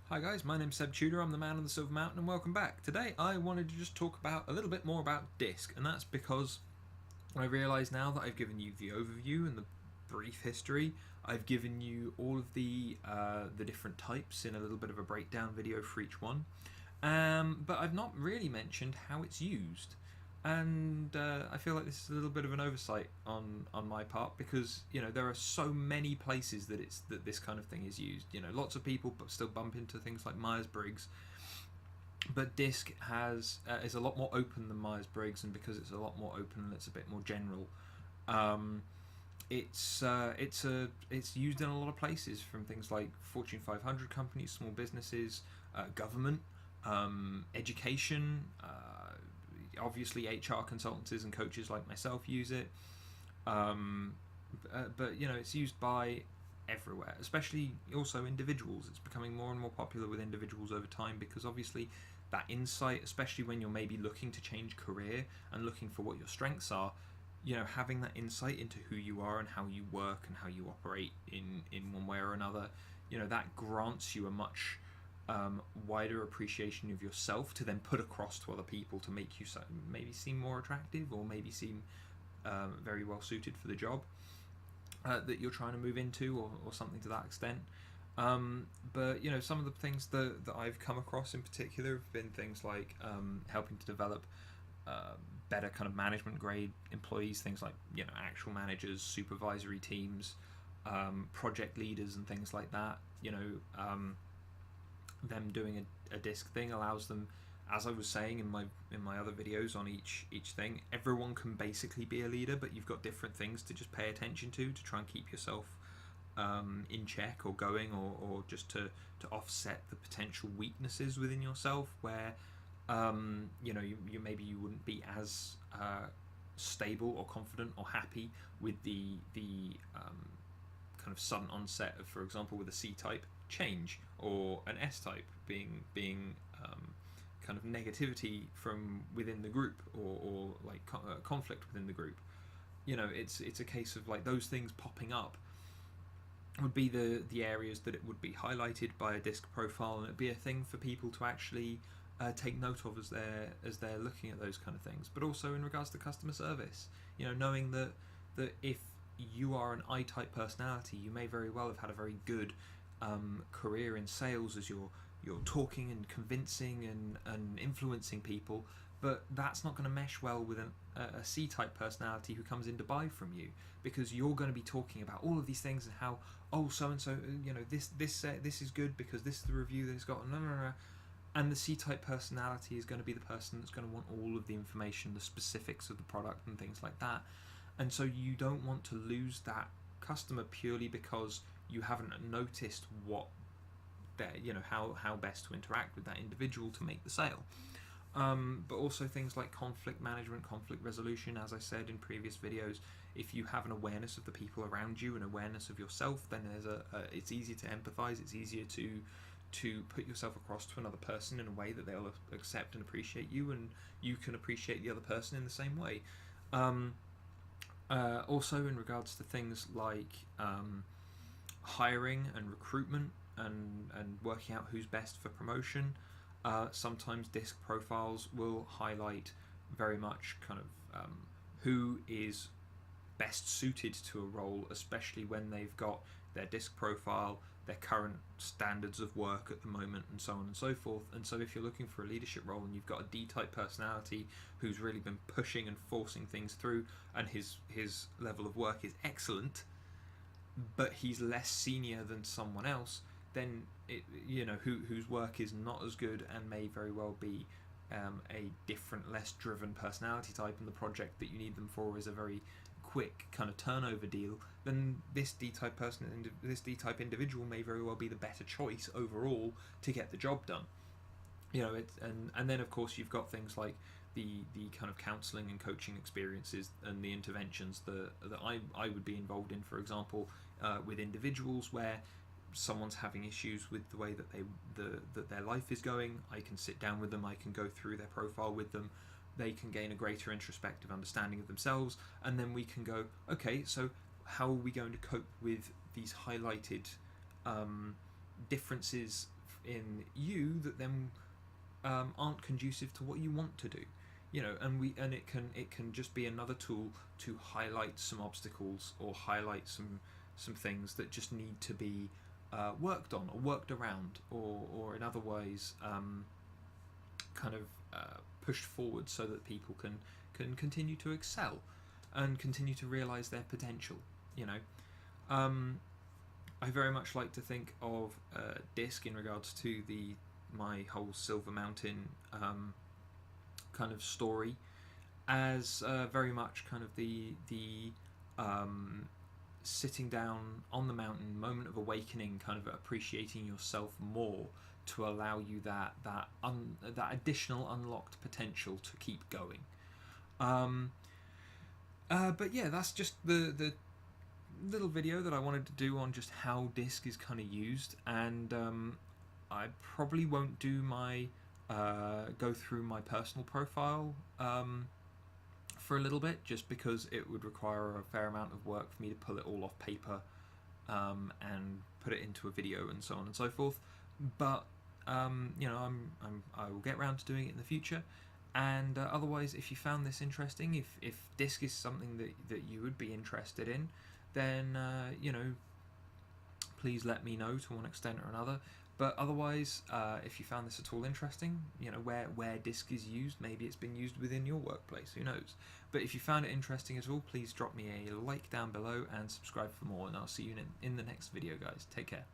Hi guys, my name's Seb Tudor, I'm the man on the Silver Mountain, and welcome back. Today I wanted to just talk about a little bit more about Disk, and that's because I realise now that I've given you the overview and the brief history. I've given you all of the different types in a little bit of a breakdown video for each one, but I've not really mentioned how it's used. And I feel like this is a little bit of an oversight on my part because there are so many places that this kind of thing is used. Lots of people still bump into things like Myers-Briggs, but Disk is a lot more open than Myers-Briggs, and because it's a lot more open and it's a bit more general, um, it's used in a lot of places, from things like Fortune 500 companies, small businesses, government, education. Obviously, HR consultants and coaches like myself use it, but it's used by everywhere, especially also individuals. It's becoming more and more popular with individuals over time because obviously that insight, especially when you're maybe looking to change career and looking for what your strengths are, having that insight into who you are and how you work and how you operate in one way or another, that grants you a much wider appreciation of yourself to then put across to other people to make you maybe seem more attractive, or maybe seem very well suited for the job that you're trying to move into, or something to that extent. But some of the things that I've come across in particular have been things like helping to develop better kind of management grade employees, things like actual managers, supervisory teams, project leaders, and things like that. Them doing a Disk thing allows them, as I was saying in my other videos on each thing, everyone can basically be a leader, but you've got different things to just pay attention to try and keep yourself in check or going, or just to offset the potential weaknesses within yourself where you maybe you wouldn't be as stable or confident or happy with the kind of sudden onset of, for example, with a C-type change, or an S-type being kind of negativity from within the group, or like conflict within the group. It's a case of like those things popping up would be the areas that it would be highlighted by a Disk profile, and it'd be a thing for people to actually take note of as they're looking at those kind of things. But also in regards to customer service, knowing that if you are an I-type personality, you may very well have had a very good career in sales as you're talking and convincing and influencing people, but that's not going to mesh well with a C-type personality who comes in to buy from you, because you're going to be talking about all of these things and how, oh, so and so, this is good because this is the review that it's got, and the C-type personality is going to be the person that's going to want all of the information, the specifics of the product and things like that. And so you don't want to lose that customer purely because you haven't noticed how best to interact with that individual to make the sale. But also things like conflict management, conflict resolution. As I said in previous videos, if you have an awareness of the people around you and awareness of yourself, then it's easier to empathize. It's easier to put yourself across to another person in a way that they'll accept and appreciate you, and you can appreciate the other person in the same way. Also, in regards to things like hiring and recruitment, and working out who's best for promotion, sometimes Disk profiles will highlight very much kind of who is best suited to a role, especially when they've got their Disk profile, their current standards of work at the moment, and so on and so forth. And so if you're looking for a leadership role and you've got a D-type personality who's really been pushing and forcing things through, and his level of work is excellent, but he's less senior than someone else, then whose work is not as good and may very well be a different, less driven personality type, and the project that you need them for is a very quick kind of turnover deal, then this D-type individual may very well be the better choice overall to get the job done. And then of course you've got things like the kind of counselling and coaching experiences and the interventions that I would be involved in, for example, with individuals where someone's having issues with the way that their life is going. I can sit down with them, I can go through their profile with them, they can gain a greater introspective understanding of themselves, and then we can go, okay, so how are we going to cope with these highlighted differences in you that then aren't conducive to what you want to do. And it can just be another tool to highlight some obstacles or highlight some things that just need to be worked on or worked around, or in other ways kind of pushed forward, so that people can continue to excel and continue to realize their potential. I very much like to think of Disc in regards to my whole Silver Mountain kind of story as very much kind of the sitting down on the mountain, moment of awakening, kind of appreciating yourself more to allow you that additional unlocked potential to keep going. But yeah, that's just the little video that I wanted to do on just how Disc is kind of used, and I probably won't do my go through my personal profile for a little bit, just because it would require a fair amount of work for me to pull it all off paper and put it into a video and so on and so forth. But I will get around to doing it in the future. And otherwise, if you found this interesting, if Disc is something that you would be interested in, then please let me know to one extent or another. But otherwise, if you found this at all interesting, where Disc is used, maybe it's been used within your workplace, who knows. But if you found it interesting at all, please drop me a like down below and subscribe for more, and I'll see you in the next video, guys. Take care.